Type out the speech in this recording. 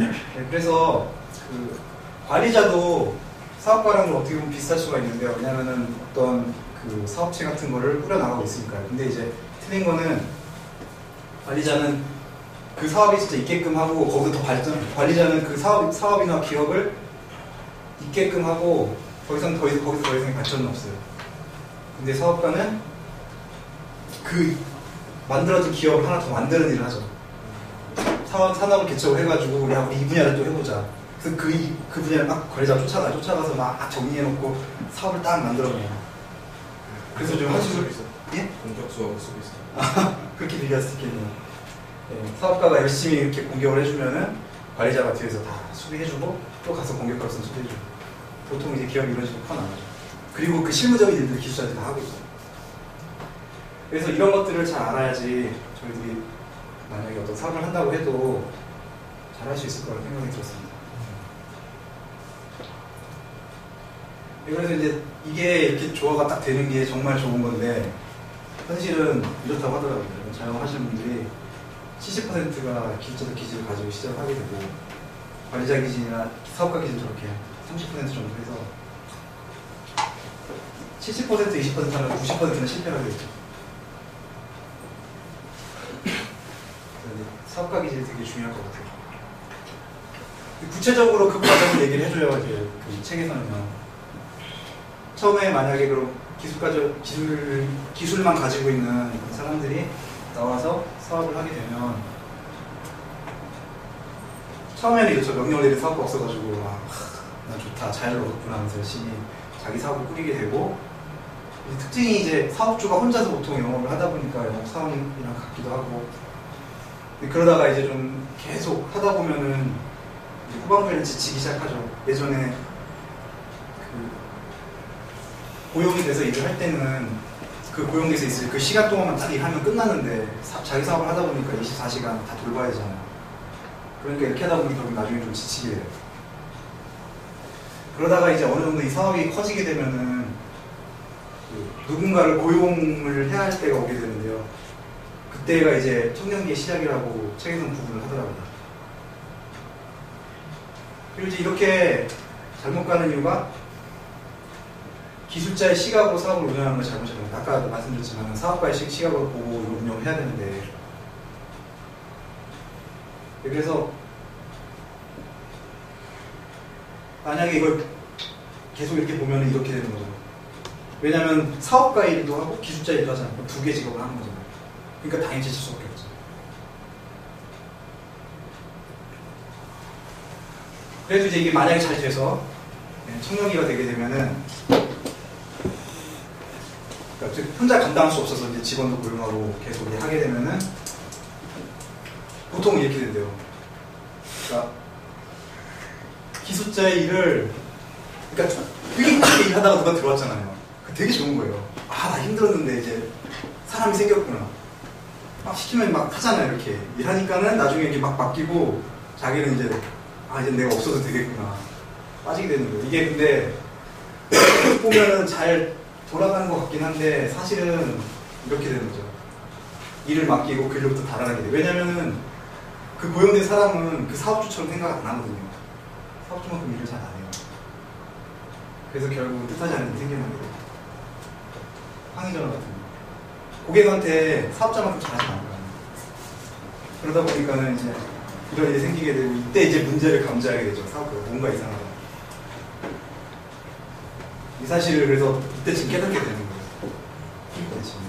네, 그래서 그 관리자도 사업가랑 좀 어떻게 보면 비슷할 수가 있는데요. 왜냐하면은 어떤 그 사업체 같은 거를 꾸려나가고 있으니까요. 근데 이제 틀린 거는 관리자는 그 사업이 진짜 있게끔 하고 거기서 더 발전, 관리자는 그 사업이나 기업을 있게끔 하고 거기서 더 이상의 발전은 없어요. 근데 사업가는 그 만들어진 기업을 하나 더 만드는 일을 하죠. 산업을 개척을 해가지고 야 우리 이 분야를 또 해보자. 그래서 그 분야를 막 관리자가 쫓아가서 막 정리해놓고 사업을 딱 만들어내요. 그래서 좀 하시고 있어요. 예? 공격수하고 쓰고 있어요. 그렇게 비교할 수 있겠네요. 네, 사업가가 열심히 이렇게 공격을 해주면은 관리자가 뒤에서 다 수비해주고 또 가서 공격할 수 있으면 수비해주고 보통 이제 기업이 이런 식으로 커나가죠. 그리고 그 실무적인 일들 기술자들이 다 하고 있어요. 그래서 이런 것들을 잘 알아야지 저희들이 만약에 어떤 사업을 한다고 해도 잘 할 수 있을 거라는 생각이 들었습니다. 그래서 이제 이게 이렇게 조화가 딱 되는 게 정말 좋은 건데 현실은 이렇다고 하더라고요. 자영업하시는 분들이 70%가 기술자적 기질을 가지고 시작을 하게 되고 관리자 기질이나 사업가 기질 저렇게 30% 정도 해서 70% 20% 하면 90%는 실패가 되겠죠. 사업가 기질이 되게 중요할 것 같아요. 구체적으로 그 과정을 얘기를 해줘요. 이제 그 책에서는요. 처음에 만약에 그럼 기술만 가지고 있는 사람들이 나와서 사업을 하게 되면 처음에는 이렇죠. 명령을 내린 사업가 없어가지고 난 좋다 자유를 얻었구나 하면서 열심히 자기 사업을 꾸리게 되고 특징이 이제 사업주가 혼자서 보통 영업을 하다 보니까 영업사원이랑 같기도 하고 그러다가 이제 좀 계속 하다 보면은 후반부에는 지치기 시작하죠. 예전에 고용이 돼서 일을 할 때는 그 고용돼서 있을 그 시간 동안만 딱 일하면 끝났는데 자기 사업을 하다 보니까 24시간 다 돌봐야 되잖아요. 그러니까 이렇게 하다 보니 결국 나중에 좀 지치게 돼요. 그러다가 이제 어느 정도 이 사업이 커지게 되면은 누군가를 고용을 해야 할 때가 오게 되는데요. 그때가 이제 청년기의 시작이라고 책에서는 구분을 하더라고요. 그리고 이제 이렇게 잘못 가는 이유가 기술자의 시각으로 사업을 운영하는 걸 잘못했거든요. 아까도 말씀드렸지만 사업가의 시각으로 보고 이걸 운영을 해야 되는데 그래서 만약에 이걸 계속 이렇게 보면 이렇게 되는 거죠. 왜냐하면 사업가 일도 하고 기술자 일도 하잖아요. 두 개 직업을 하는 거잖아요. 그러니까 당연히 지칠 수밖에 없죠. 그래도 이제 이게 만약에 잘 돼서 청년기가 되게 되면은 그러니까 혼자 감당할 수 없어서 이제 직원도 고용하고 계속 하게 되면은 보통 이렇게 된대요. 그러니까 기술자의 일을 그러니까 되게 힘들게 일하다가 누가 들어왔잖아요. 되게 좋은 거예요. 나 힘들었는데 이제 사람이 생겼구나. 막 시키면 막 하잖아요. 이렇게 일하니까는 나중에 이렇게 막 맡기고 자기는 이제 이제 내가 없어도 되겠구나 빠지게 되는 거예요. 이게 근데 보면은 잘 돌아가는 것 같긴 한데 사실은 이렇게 되는 거죠. 일을 맡기고 근로부터 달아나게 돼요. 왜냐면은 그 고용된 사람은 그 사업주처럼 생각 안 하거든요. 사업주만큼 일을 잘 안 해요. 그래서 결국 뜻하지 않은 일이 생겨나게 돼요. 항의전화 같은 거. 고객한테 사업자만큼 잘하지 않아요. 그러다 보니까는 이제 이런 일이 생기게 되고 이때 이제 문제를 감지하게 되죠. 사업가 뭔가 이상하다. 이 사실을 그래서 이때쯤 깨닫게 되는 거예요. 이때쯤.